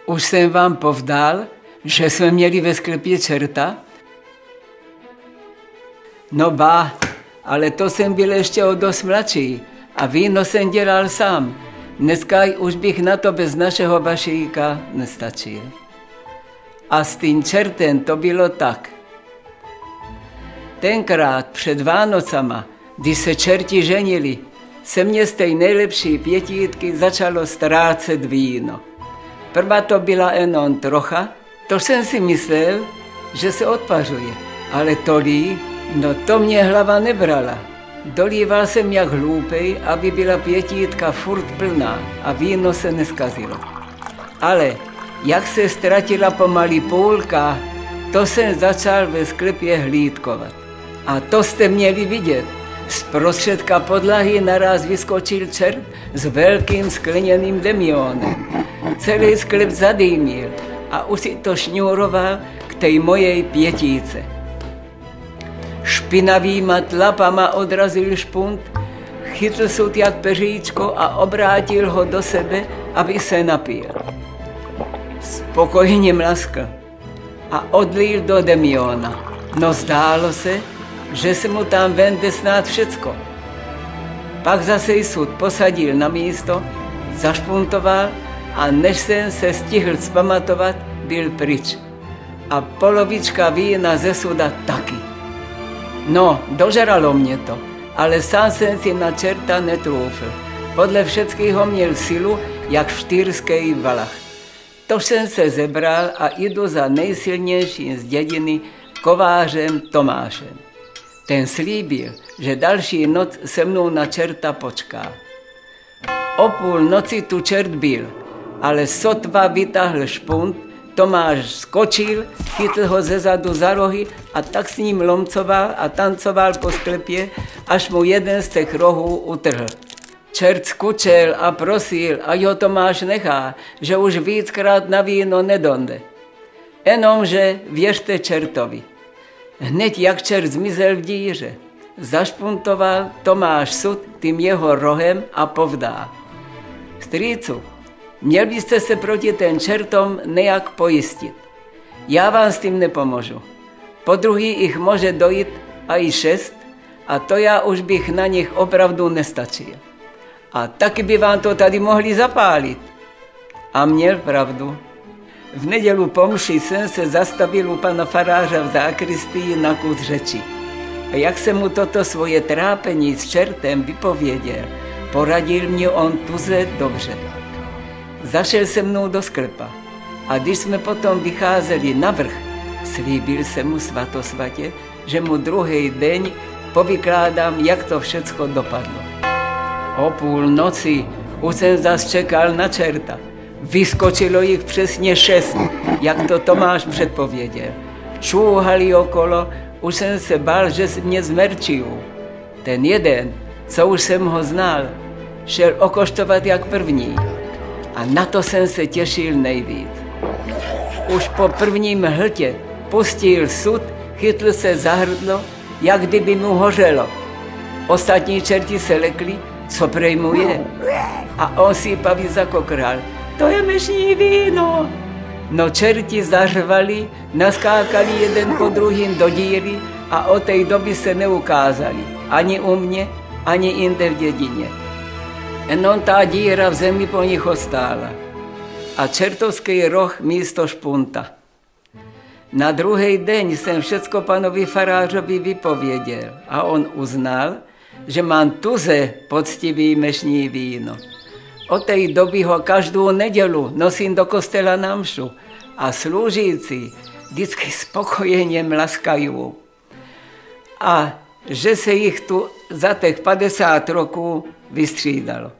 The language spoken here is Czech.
Už jsem vám povdal, že jsme měli ve sklepě čerta? No ba, ale to jsem byl ještě o dost mladší a víno jsem dělal sám. Dneska už bych na to bez našeho vašíka nestačil. A s tím čertem to bylo tak. Tenkrát před Vánocama, když se čerti ženili, se mě z té nejlepší pětítky začalo ztrácet víno. Prvá to byla jenom trocha, to jsem si myslel, že se odpařuje, ale tolik, no to mě hlava nebrala. Dolíval jsem jak hloupej, aby byla pětítka furt plná a víno se neskazilo. Ale jak se ztratila pomaly půlka, to jsem začal ve sklepě hlídkovat. A to jste měli vidět. Z prostředka podlahy naraz vyskočil čert s velkým skleněným demionem. Celý sklep zadýmil a už si to šňůroval k té mojej pětíce. Špinavýma tlapama odrazil špunt, chytl sud jak peříčko a obrátil ho do sebe, aby se napil. Spokojně mlaskl a odlil do demiona. No zdálo se, že se mu tam vende snad všecko. Pak zase sud posadil na místo, zašpuntoval a než jsem se stihl zpamatovat, byl pryč. A polovička vína ze suda taky. No, dožralo mě to, ale sám jsem si na čerta netroufl. Podle všeckého měl silu, jak štýrský valach. To jsem se zebral a jdu za nejsilnějším z dědiny kovářem Tomášem. Ten slíbil, že další noc se mnou na čerta počká. O půlnoci tu čert byl, ale sotva vytáhl špunt, Tomáš skočil, chytl ho zezadu za rohy a tak s ním lomcoval a tancoval po sklepě, až mu jeden z těch rohů utrhl. Čert skučel a prosil, ať ho Tomáš nechá, že už víckrát na víno nedonde. Jenomže věřte čertovi. Hned jak čert zmizel v díře, zašpuntoval Tomáš sud tím jeho rohem a povdá. Strýcu, měl byste se proti ten čertom nejak pojistit. Já vám s tím nepomožu. Po druhý jich může dojít a i 6 a to já už bych na nich opravdu nestačil. A taky by vám to tady mohli zapálit. A měl pravdu. V nedělu po mši jsem se zastavil u pana faráře v zákristii na kus řeči. A jak jsem mu toto svoje trápení s čertem vypověděl, poradil mě on tuze dobře. Zašel se mnou do sklepa a když jsme potom vycházeli na vrch, slíbil jsem mu svatosvatě, že mu druhý den povykládám, jak to všecko dopadlo. O půlnoci už jsem zas čekal na čerta. Vyskočilo jich přesně 6, jak to Tomáš předpověděl. Čůhali okolo, už jsem se bál, že mě zmerčí. Ten jeden, co už jsem ho znal, šel okoštovat jak první. A na to jsem se těšil nejvíc. Už po prvním hltě pustil sud, chytl se za hrdlo, jak kdyby mu hořelo. Ostatní čerti se lekli, co prej mu je. A on si paví zakokral. To je mešní víno. No čerti zařvali, naskákali jeden po druhým do díry a od té doby se neukázali. Ani u mě, ani jinde v dědině. Jenom ta díra v zemi po nich ostála. A čertovský roh místo špunta. Na druhý den jsem všecko panovi farářovi vypověděl a on uznal, že mám tuze poctivý mešní víno. Od té doby ho každou nedělu nosím do kostela na mšu a sloužící vždycky spokojeně mlaskají. A že se jich tu za těch 50 roků vystřídalo.